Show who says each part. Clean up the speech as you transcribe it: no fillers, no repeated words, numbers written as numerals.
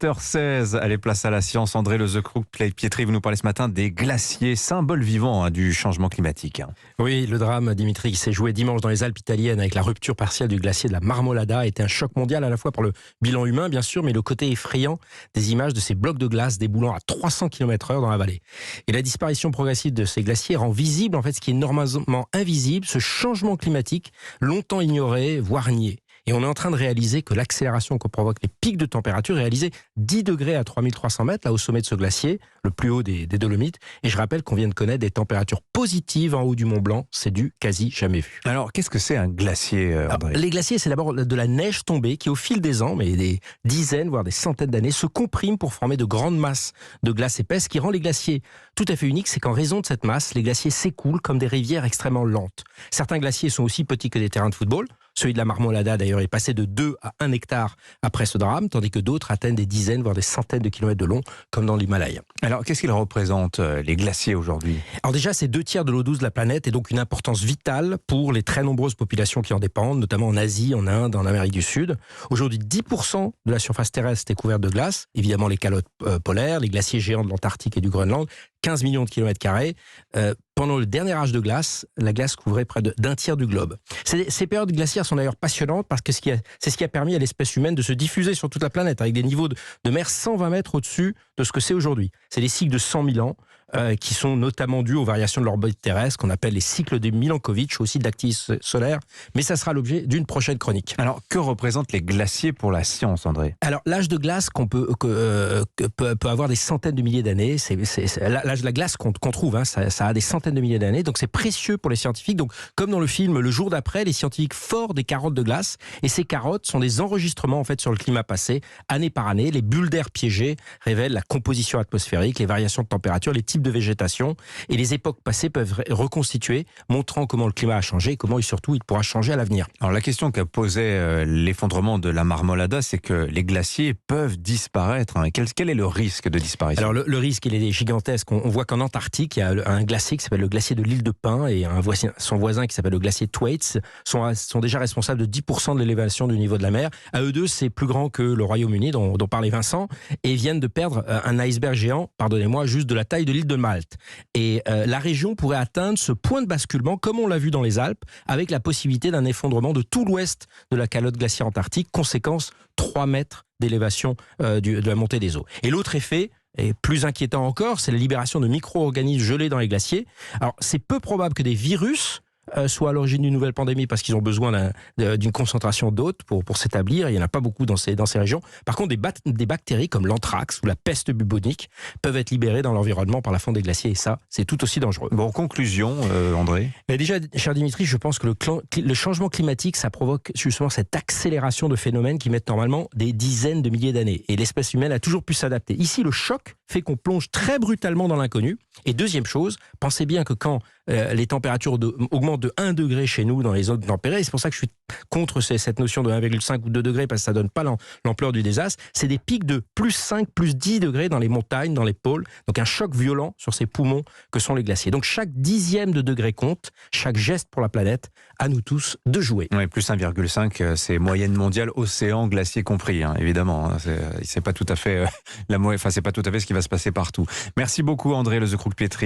Speaker 1: 7h16, allez, place à la science. André Lezecroux-Pietri, vous nous parlez ce matin des glaciers, symbole vivant du changement climatique.
Speaker 2: Oui, le drame, Dimitri, qui s'est joué dimanche dans les Alpes italiennes avec la rupture partielle du glacier de la Marmolada a été un choc mondial à la fois pour le bilan humain, bien sûr, mais le côté effrayant des images de ces blocs de glace déboulant à 300 km/h dans la vallée. Et la disparition progressive de ces glaciers rend visible, en fait, ce qui est normalement invisible, ce changement climatique longtemps ignoré, voire nié. Et on est en train de réaliser que l'accélération que provoquent les pics de température, réalisés 10 degrés à 3300 mètres, là au sommet de ce glacier, le plus haut des Dolomites. Et je rappelle qu'on vient de connaître des températures positives en haut du Mont Blanc. C'est du quasi jamais vu.
Speaker 1: Alors, qu'est-ce que c'est un glacier, André ?
Speaker 2: Alors, les glaciers, c'est d'abord de la neige tombée qui, au fil des ans, mais des dizaines, voire des centaines d'années, se comprime pour former de grandes masses de glace épaisse qui rend les glaciers tout à fait uniques. C'est qu'en raison de cette masse, les glaciers s'écoulent comme des rivières extrêmement lentes. Certains glaciers sont aussi petits que des terrains de football. Celui de la Marmolada, d'ailleurs, est passé de 2 à 1 hectare après ce drame, tandis que d'autres atteignent des dizaines, voire des centaines de kilomètres de long, comme dans l'Himalaya.
Speaker 1: Alors, qu'est-ce qu'ils représentent, les glaciers, aujourd'hui ?
Speaker 2: Alors déjà, c'est 2/3 de l'eau douce de la planète et donc une importance vitale pour les très nombreuses populations qui en dépendent, notamment en Asie, en Inde, en Amérique du Sud. Aujourd'hui, 10% de la surface terrestre est couverte de glace. Évidemment, les calottes polaires, les glaciers géants de l'Antarctique et du Groenland, 15 millions de kilomètres carrés. Pendant le dernier âge de glace, la glace couvrait près d'un tiers du globe. Ces périodes glaciaires sont d'ailleurs passionnantes parce que c'est ce qui a permis à l'espèce humaine de se diffuser sur toute la planète avec des niveaux de mer 120 mètres au-dessus de ce que c'est aujourd'hui. C'est des cycles de 100 000 ans qui sont notamment dus aux variations de l'orbite terrestre qu'on appelle les cycles de Milankovitch, aussi d'activité solaire. Mais ça sera l'objet d'une prochaine chronique.
Speaker 1: Alors, que représentent les glaciers pour la science, André ?
Speaker 2: Alors, l'âge de glace peut avoir des centaines de milliers d'années. L'âge de la glace qu'on trouve, ça a des centaines de milliers d'années. Donc, c'est précieux pour les scientifiques. Donc, comme dans le film Le jour d'après, les scientifiques forent des carottes de glace. Et ces carottes sont des enregistrements, en fait, sur le climat passé, année par année. Les bulles d'air piégées révèlent la composition atmosphérique, les variations de température, les types de végétation. Et les époques passées peuvent reconstituer, montrant comment le climat a changé et comment, surtout, il pourra changer à l'avenir.
Speaker 1: Alors, la question qu'a posée l'effondrement de la Marmolada, c'est que les glaciers peuvent disparaître. Quel est le risque de disparition ?
Speaker 2: Alors, le risque, il est gigantesque. On voit qu'en Antarctique, il y a un glacier qui s'appelle le glacier de l'île de Pin et son voisin qui s'appelle le glacier Thwaites sont déjà responsables de 10% de l'élévation du niveau de la mer. À eux deux, c'est plus grand que le Royaume-Uni dont parlait Vincent et viennent de perdre un iceberg géant, pardonnez-moi, juste de la taille de l'île de Malte. Et la région pourrait atteindre ce point de basculement, comme on l'a vu dans les Alpes, avec la possibilité d'un effondrement de tout l'ouest de la calotte glaciaire antarctique. Conséquence, 3 mètres d'élévation de la montée des eaux. Et l'autre effet, et plus inquiétant encore, c'est la libération de micro-organismes gelés dans les glaciers. Alors, c'est peu probable que des virus soient à l'origine d'une nouvelle pandémie parce qu'ils ont besoin d'une concentration d'hôtes pour s'établir. Il n'y en a pas beaucoup dans ces régions. Par contre, des bactéries comme l'anthrax ou la peste bubonique peuvent être libérées dans l'environnement par la fonte des glaciers et ça, c'est tout aussi dangereux.
Speaker 1: Bon, conclusion, André.
Speaker 2: Mais déjà, cher Dimitri, je pense que le changement climatique, ça provoque justement cette accélération de phénomènes qui mettent normalement des dizaines de milliers d'années. Et l'espèce humaine a toujours pu s'adapter. Ici, le choc fait qu'on plonge très brutalement dans l'inconnu. Et deuxième chose, pensez bien que quand les températures augmentent de 1 degré chez nous dans les zones tempérées, c'est pour ça que je suis contre cette notion de 1,5 ou 2 degrés parce que ça donne pas l'ampleur du désastre, c'est des pics de plus 5, plus 10 degrés dans les montagnes, dans les pôles, donc un choc violent sur ces poumons que sont les glaciers. Donc chaque dixième de degré compte, chaque geste pour la planète, à nous tous de jouer.
Speaker 1: Oui, plus 1,5, c'est moyenne mondiale, océan, glacier compris, évidemment. C'est pas tout à fait c'est pas tout à fait ce qui va se passer partout. Merci beaucoup, André Lezecroux-Pietri.